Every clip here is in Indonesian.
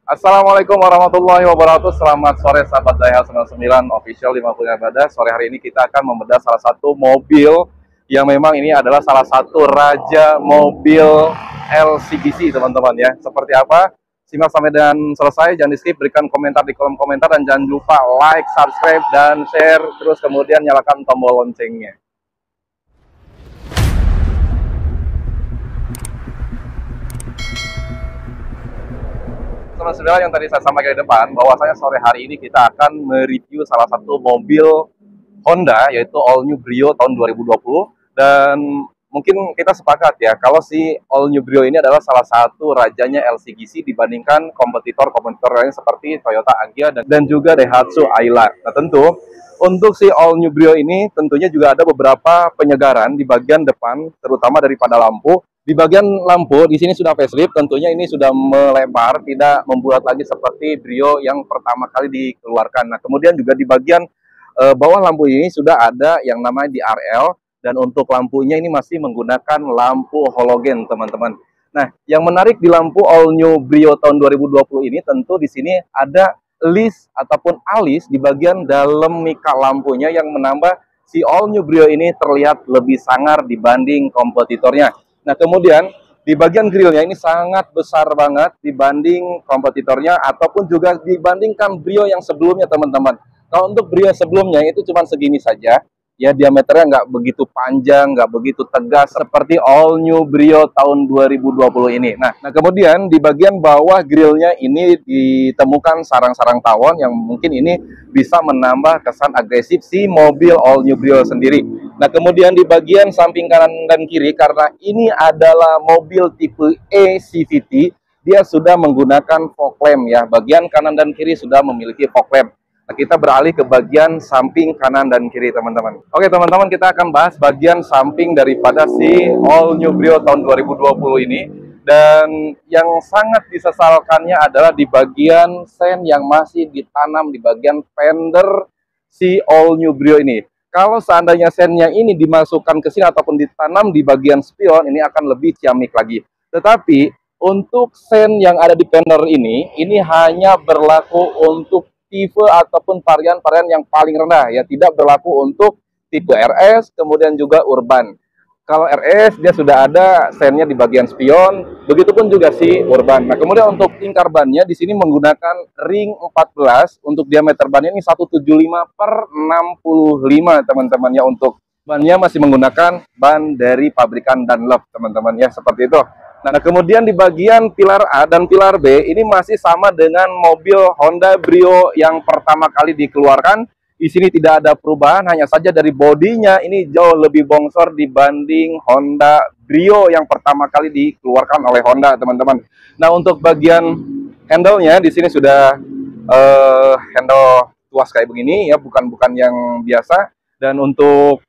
Assalamualaikum warahmatullahi wabarakatuh. Selamat sore sahabat Daihatsu 99 Official 50 Ibadah. Sore hari ini kita akan membedah salah satu mobil yang memang ini adalah salah satu raja mobil LCGC, teman-teman ya. Seperti apa? Simak sampai dan selesai, jangan di skip, berikan komentar di kolom komentar, dan jangan lupa like, subscribe, dan share. Terus kemudian nyalakan tombol loncengnya. Saudara yang tadi saya sampaikan di depan, bahwasanya sore hari ini kita akan mereview salah satu mobil Honda, yaitu All New Brio tahun 2020. Dan mungkin kita sepakat ya, kalau si All New Brio ini adalah salah satu rajanya LCGC dibandingkan kompetitor-kompetitor lain seperti Toyota Agya dan juga Daihatsu Ayla. Nah tentu untuk si All New Brio ini tentunya juga ada beberapa penyegaran di bagian depan, terutama daripada lampu. Di bagian lampu di sini sudah facelift, tentunya ini sudah melebar, tidak membuat lagi seperti Brio yang pertama kali dikeluarkan. Nah, kemudian juga di bagian bawah lampu ini sudah ada yang namanya DRL, dan untuk lampunya ini masih menggunakan lampu halogen, teman-teman. Nah, yang menarik di lampu All New Brio tahun 2020 ini tentu di sini ada list ataupun alis di bagian dalam mika lampunya yang menambah si All New Brio ini terlihat lebih sangar dibanding kompetitornya. Nah, kemudian di bagian grillnya ini sangat besar banget dibanding kompetitornya ataupun juga dibandingkan Brio yang sebelumnya, teman-teman. Kalau untuk Brio sebelumnya itu cuma segini saja, ya diameternya nggak begitu panjang, nggak begitu tegas seperti All New Brio tahun 2020 ini. Nah, kemudian di bagian bawah grillnya ini ditemukan sarang-sarang tawon yang mungkin ini bisa menambah kesan agresif si mobil All New Brio sendiri. Nah, kemudian di bagian samping kanan dan kiri, karena ini adalah mobil tipe E CVT, dia sudah menggunakan fog lamp ya. Bagian kanan dan kiri sudah memiliki fog lamp. Nah, kita beralih ke bagian samping kanan dan kiri, teman-teman. Oke, teman-teman, kita akan bahas bagian samping daripada si All New Brio tahun 2020 ini. Dan yang sangat disesalkannya adalah di bagian sen yang masih ditanam di bagian fender si All New Brio ini. Kalau seandainya sennya ini dimasukkan ke sini ataupun ditanam di bagian spion, ini akan lebih ciamik lagi. Tetapi untuk sen yang ada di fender ini hanya berlaku untuk tipe ataupun varian-varian yang paling rendah ya, tidak berlaku untuk tipe RS, kemudian juga Urban. Kalau RS dia sudah ada sennya di bagian spion, begitupun juga si Urban. Nah, kemudian untuk lingkar bannya di sini menggunakan ring 14, untuk diameter bannya ini 175/65, teman-teman ya. Untuk bannya masih menggunakan ban dari pabrikan Dunlop, teman-teman ya, seperti itu. Nah, kemudian di bagian pilar A dan pilar B ini masih sama dengan mobil Honda Brio yang pertama kali dikeluarkan. Di sini tidak ada perubahan, hanya saja dari bodinya ini jauh lebih bongsor dibanding Honda Brio yang pertama kali dikeluarkan oleh Honda, teman-teman. Nah, untuk bagian handle-nya di sini sudah handle tuas kayak begini ya, bukan yang biasa. Dan untuk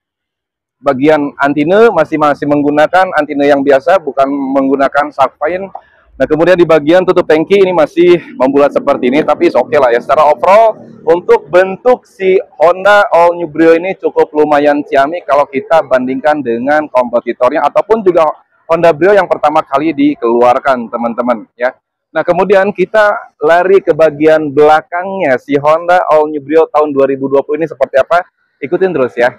bagian antine masih menggunakan antine yang biasa, bukan menggunakan shark fin. Nah, kemudian di bagian tutup tangki ini masih membulat seperti ini, tapi oke lah ya. Secara overall untuk bentuk si Honda All New Brio ini cukup lumayan ciamik kalau kita bandingkan dengan kompetitornya ataupun juga Honda Brio yang pertama kali dikeluarkan, teman-teman ya. Nah, kemudian kita lari ke bagian belakangnya si Honda All New Brio tahun 2020 ini seperti apa? Ikutin terus ya.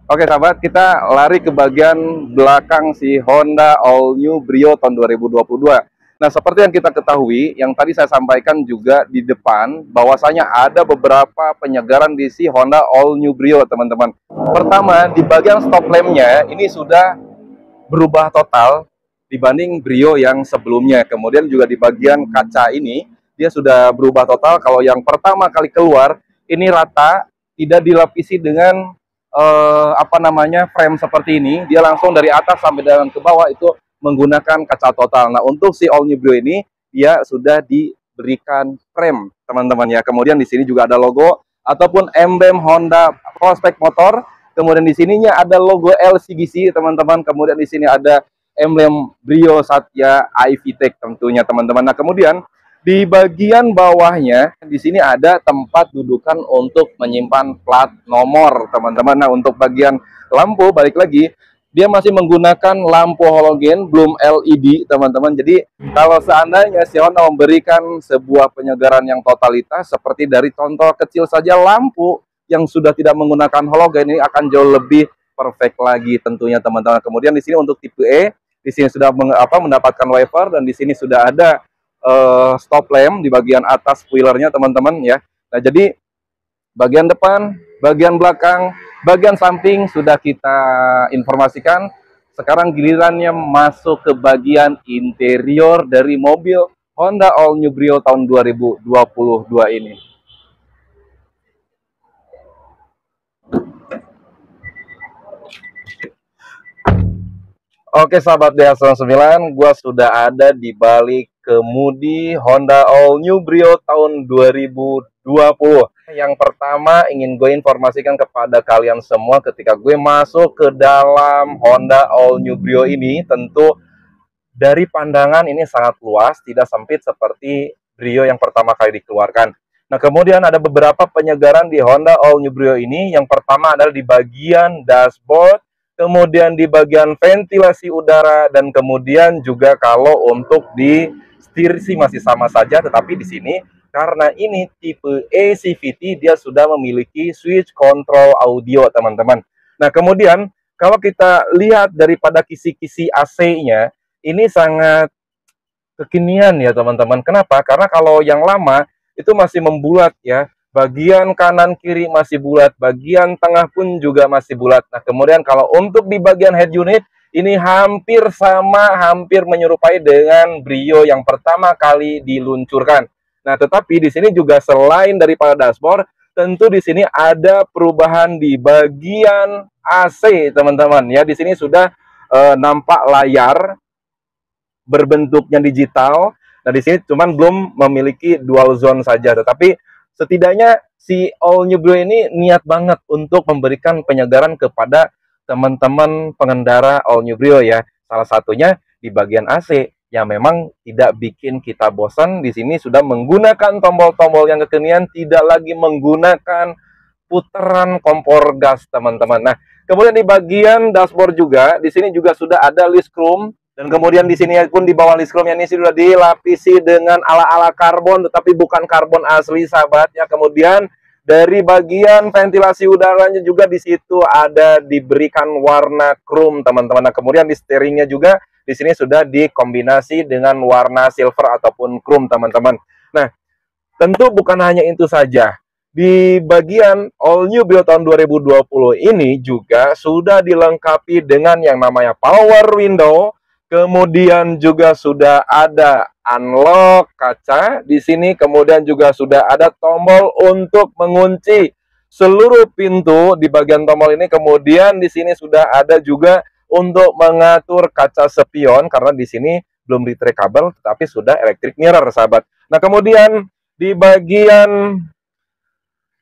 Oke sahabat, kita lari ke bagian belakang si Honda All New Brio tahun 2022. Nah, seperti yang kita ketahui, yang tadi saya sampaikan juga di depan, bahwasanya ada beberapa penyegaran di si Honda All New Brio, teman-teman. Pertama, di bagian stop lampnya ini sudah berubah total dibanding Brio yang sebelumnya. Kemudian juga di bagian kaca ini, dia sudah berubah total. Kalau yang pertama kali keluar, ini rata, tidak dilapisi dengan frame seperti ini. Dia langsung dari atas sampai dengan ke bawah itu menggunakan kaca total. Nah, untuk si All New Brio ini dia sudah diberikan frame, teman-teman ya. Kemudian di sini juga ada logo ataupun emblem Honda Prospect Motor. Kemudian di sininya ada logo LCGC, teman-teman. Kemudian di sini ada emblem Brio Satya iVTEC tentunya, teman-teman. Nah, kemudian di bagian bawahnya, di sini ada tempat dudukan untuk menyimpan plat nomor, teman-teman. Nah, untuk bagian lampu, balik lagi, dia masih menggunakan lampu halogen, belum LED, teman-teman. Jadi kalau seandainya si Honda memberikan sebuah penyegaran yang totalitas, seperti dari contoh kecil saja lampu yang sudah tidak menggunakan halogen, ini akan jauh lebih perfect lagi tentunya, teman-teman. Kemudian di sini untuk tipe E, di sini sudah mendapatkan wiper, dan di sini sudah ada stop lamp di bagian atas spoilernya, teman-teman ya. Nah, jadi bagian depan, bagian belakang, bagian samping sudah kita informasikan. Sekarang gilirannya masuk ke bagian interior dari mobil Honda All New Brio tahun 2022 ini. Oke sahabat DH99, gua sudah ada di balik kemudi Honda All New Brio tahun 2020. Yang pertama ingin gue informasikan kepada kalian semua, ketika gue masuk ke dalam Honda All New Brio ini, tentu dari pandangan ini sangat luas, tidak sempit seperti Brio yang pertama kali dikeluarkan. Nah, kemudian ada beberapa penyegaran di Honda All New Brio ini. Yang pertama adalah di bagian dashboard, kemudian di bagian ventilasi udara, dan kemudian juga kalau untuk di setir sih masih sama saja, tetapi di sini karena ini tipe E CVT, dia sudah memiliki switch control audio, teman-teman. Nah, kemudian kalau kita lihat daripada kisi-kisi AC-nya, ini sangat kekinian ya, teman-teman. Kenapa? Karena kalau yang lama itu masih membulat ya. Bagian kanan kiri masih bulat, bagian tengah pun juga masih bulat. Nah, kemudian kalau untuk di bagian head unit, ini hampir sama, hampir menyerupai dengan Brio yang pertama kali diluncurkan. Nah, tetapi di sini juga selain daripada dashboard, tentu di sini ada perubahan di bagian AC, teman-teman. Ya, di sini sudah nampak layar berbentuknya digital. Nah, di sini cuman belum memiliki dual zone saja, tetapi setidaknya si All New Brio ini niat banget untuk memberikan penyegaran kepada teman-teman pengendara All New Brio ya. Salah satunya di bagian AC yang memang tidak bikin kita bosan. Di sini sudah menggunakan tombol-tombol yang kekinian, tidak lagi menggunakan putaran kompor gas, teman-teman. Nah, kemudian di bagian dashboard juga, di sini juga sudah ada list chrome. Dan kemudian di sini pun di bawah list chrome-nya ini sudah dilapisi dengan ala-ala karbon, tetapi bukan karbon asli, sahabat ya. Kemudian dari bagian ventilasi udaranya juga di situ ada diberikan warna chrome, teman-teman. Nah, kemudian di steeringnya juga di sini sudah dikombinasi dengan warna silver ataupun chrome, teman-teman. Nah, tentu bukan hanya itu saja. Di bagian All New Brio tahun 2020 ini juga sudah dilengkapi dengan yang namanya power window. Kemudian juga sudah ada unlock kaca di sini, kemudian juga sudah ada tombol untuk mengunci seluruh pintu di bagian tombol ini. Kemudian di sini sudah ada juga untuk mengatur kaca spion, karena di sini belum retractable tetapi sudah electric mirror, sahabat. Nah, kemudian di bagian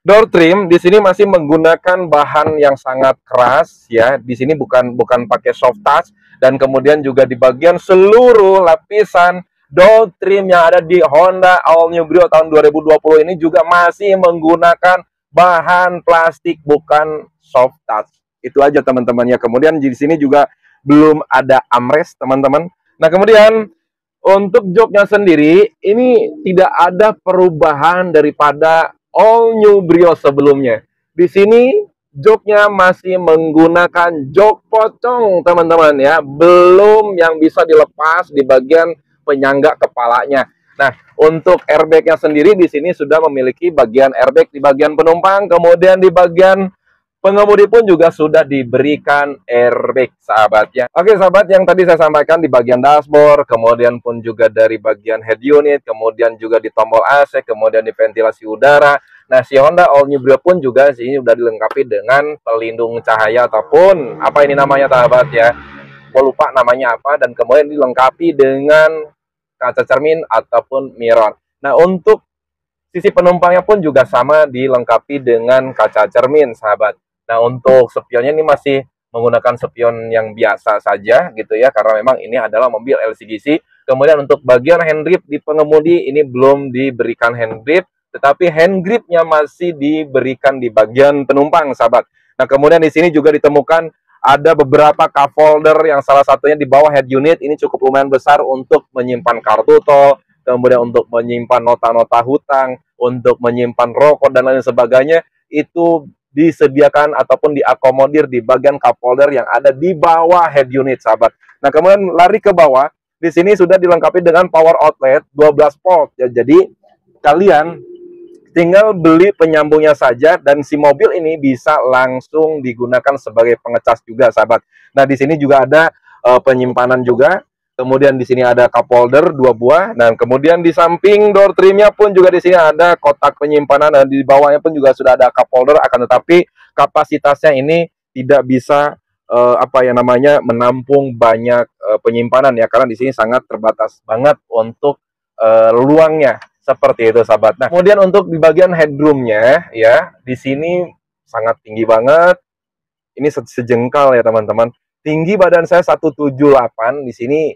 door trim di sini masih menggunakan bahan yang sangat keras ya. Di sini bukan pakai soft touch, dan kemudian juga di bagian seluruh lapisan door trim yang ada di Honda All New Brio tahun 2020 ini juga masih menggunakan bahan plastik, bukan soft touch. Itu aja, teman-teman ya. Kemudian di sini juga belum ada armrest, teman-teman. Nah, kemudian untuk joknya sendiri ini tidak ada perubahan daripada All New Brio sebelumnya. Di sini joknya masih menggunakan jok pocong, teman-teman ya, belum yang bisa dilepas di bagian penyangga kepalanya. Nah, untuk airbagnya sendiri di sini sudah memiliki bagian airbag di bagian penumpang, kemudian di bagian pengemudi pun juga sudah diberikan airbag, sahabat ya. Oke sahabat, yang tadi saya sampaikan di bagian dashboard, kemudian pun juga dari bagian head unit, kemudian juga di tombol AC, kemudian di ventilasi udara. Nah, si Honda All New Brio pun juga sini sudah dilengkapi dengan pelindung cahaya ataupun apa ini namanya, sahabat ya. Gue lupa namanya apa, dan kemudian dilengkapi dengan kaca cermin ataupun mirror. Nah, untuk sisi penumpangnya pun juga sama, dilengkapi dengan kaca cermin, sahabat. Nah, untuk spionnya ini masih menggunakan spion yang biasa saja gitu ya, karena memang ini adalah mobil LCGC. Kemudian untuk bagian hand grip di pengemudi ini belum diberikan hand grip, tetapi hand gripnya masih diberikan di bagian penumpang, sahabat. Nah, kemudian di sini juga ditemukan ada beberapa cup holder yang salah satunya di bawah head unit ini cukup lumayan besar untuk menyimpan kartu tol, kemudian untuk menyimpan nota-nota hutang, untuk menyimpan rokok dan lain sebagainya, itu disediakan ataupun diakomodir di bagian cup holder yang ada di bawah head unit, sahabat. Nah, kemudian lari ke bawah, di sini sudah dilengkapi dengan power outlet 12 volt. Ya, jadi kalian tinggal beli penyambungnya saja dan si mobil ini bisa langsung digunakan sebagai pengecas juga, sahabat. Nah, di sini juga ada penyimpanan juga. Kemudian di sini ada cup holder 2 buah, dan kemudian di samping door trimnya pun juga di sini ada kotak penyimpanan, dan di bawahnya pun juga sudah ada cup holder. Akan tetapi kapasitasnya ini tidak bisa menampung banyak penyimpanan ya, karena di sini sangat terbatas banget untuk luangnya. Seperti itu, sahabat. Nah, kemudian untuk di bagian headroomnya ya, di sini sangat tinggi banget. Ini sejengkal ya, teman-teman. Tinggi badan saya 178, di sini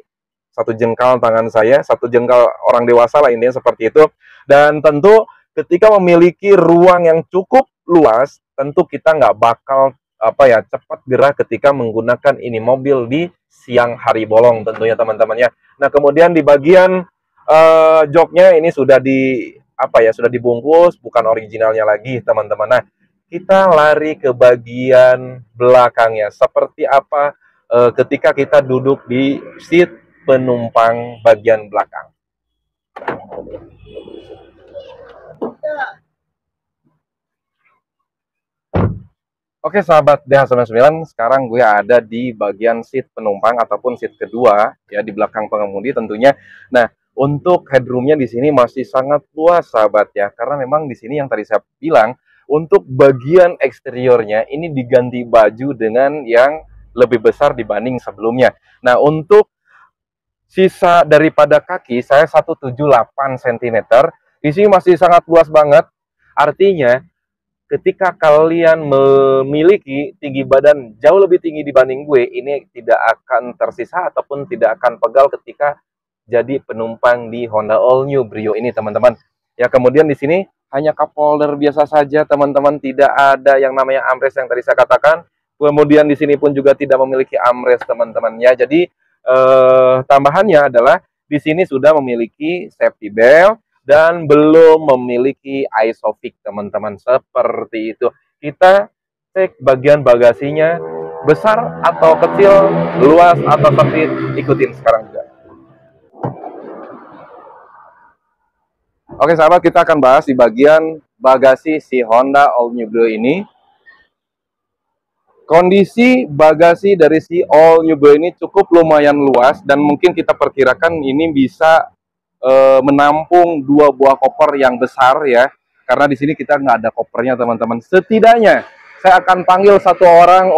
1 jengkal tangan saya, 1 jengkal orang dewasa lah, intinya seperti itu. Dan tentu ketika memiliki ruang yang cukup luas, tentu kita nggak bakal cepat gerah ketika menggunakan ini mobil di siang hari bolong tentunya, teman-teman ya. Nah, kemudian di bagian joknya ini sudah sudah dibungkus, bukan originalnya lagi, teman-teman. Nah, kita lari ke bagian belakangnya. Seperti apa ketika kita duduk di seat penumpang bagian belakang. Oke, sahabat DH99, sekarang gue ada di bagian seat penumpang ataupun seat kedua ya, di belakang pengemudi tentunya. Nah, untuk headroomnya di sini masih sangat luas, sahabat ya, karena memang di sini yang tadi saya bilang, untuk bagian eksteriornya ini diganti baju dengan yang lebih besar dibanding sebelumnya. Nah, untuk sisa daripada kaki saya 178 cm, di sini masih sangat luas banget. Artinya ketika kalian memiliki tinggi badan jauh lebih tinggi dibanding gue, ini tidak akan tersisa ataupun tidak akan pegal ketika jadi penumpang di Honda All New Brio ini, teman-teman. Ya, kemudian di sini hanya cup holder biasa saja, teman-teman. Tidak ada yang namanya armrest yang tadi saya katakan. Kemudian di sini pun juga tidak memiliki armrest, teman-teman ya. Jadi tambahannya adalah di sini sudah memiliki safety belt dan belum memiliki ISOFIX, teman-teman. Seperti itu. Kita cek bagian bagasinya besar atau kecil, luas atau sempit, ikutin sekarang juga. Oke, sahabat, kita akan bahas di bagian bagasi si Honda All New Brio ini. Kondisi bagasi dari si All New Brio ini cukup lumayan luas, dan mungkin kita perkirakan ini bisa menampung 2 buah koper yang besar ya. Karena di sini kita nggak ada kopernya, teman-teman. Setidaknya saya akan panggil 1 orang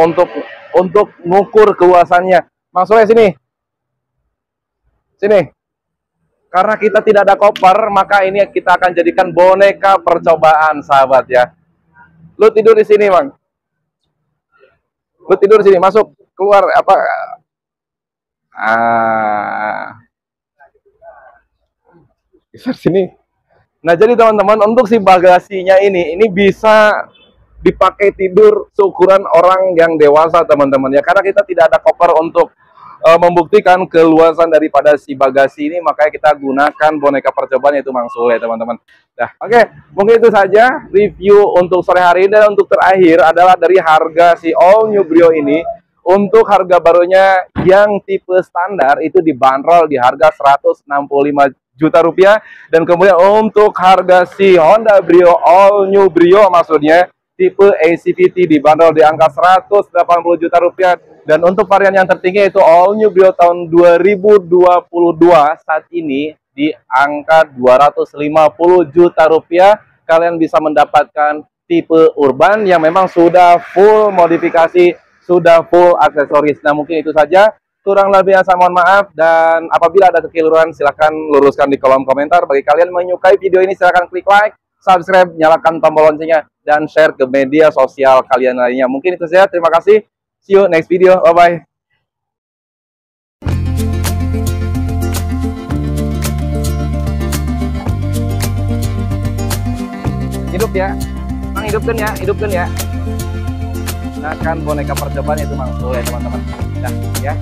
untuk mengukur keluasannya. Masuk ya sini. Sini. Karena kita tidak ada koper, maka ini kita akan jadikan boneka percobaan, sahabat ya. Lu tidur di sini, Bang. Lu tidur di sini, masuk, keluar apa? Bisa sini. Nah, jadi teman-teman, untuk si bagasinya ini bisa dipakai tidur seukuran orang yang dewasa, teman-teman ya. Karena kita tidak ada koper untuk membuktikan keluasan daripada si bagasi ini, makanya kita gunakan boneka percobaan yaitu Mang Sule, teman-teman. Nah, oke, mungkin itu saja review untuk sore hari ini. Dan untuk terakhir adalah dari harga si All New Brio ini. Untuk harga barunya yang tipe standar itu dibanderol di harga 165 juta rupiah, dan kemudian untuk harga si Honda Brio All New Brio maksudnya tipe ACVT dibanderol di angka 180 juta rupiah. Dan untuk varian yang tertinggi yaitu All New Brio tahun 2022 saat ini di angka 250 juta rupiah, kalian bisa mendapatkan tipe urban yang memang sudah full modifikasi, sudah full aksesoris. Nah, mungkin itu saja. Kurang lebihnya saya mohon maaf, dan apabila ada kekeliruan silahkan luruskan di kolom komentar. Bagi kalian menyukai video ini silahkan klik like, subscribe, nyalakan tombol loncengnya, dan share ke media sosial kalian lainnya. Mungkin itu saja. Terima kasih. See you next video. Bye-bye. Hidup ya. Mang, hidupkan ya. Hidupkan ya. gunakan boneka percobaan itu langsung ya teman-teman. Nah, ya.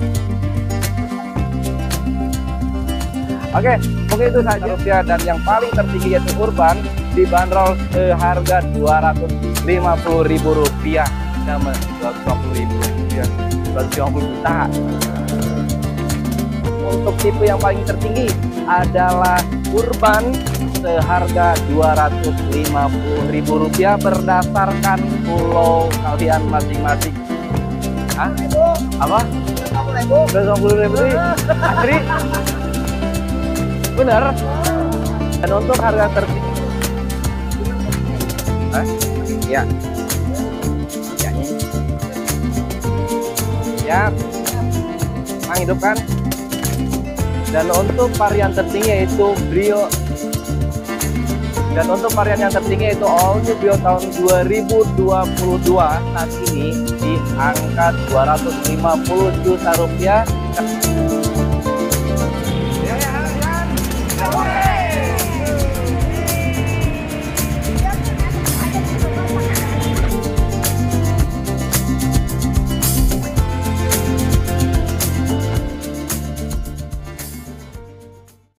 Oke, mungkin itu saja rupiah, dan yang paling tertinggi yaitu Urban dibanderol seharga Rp250.000. Nama Rp250.000, 250 juta. Untuk tipe yang paling tertinggi adalah Urban seharga Rp250.000 berdasarkan pulau kalian masing-masing. Hah? Apa? Rp250.000 asli? Bener. Dan untuk harga tertinggi, ya, ya, menghidupkan. Dan untuk varian tertinggi yaitu Brio. Dan untuk varian yang tertinggi yaitu All New Brio tahun 2022 saat ini di angka Rp250 juta.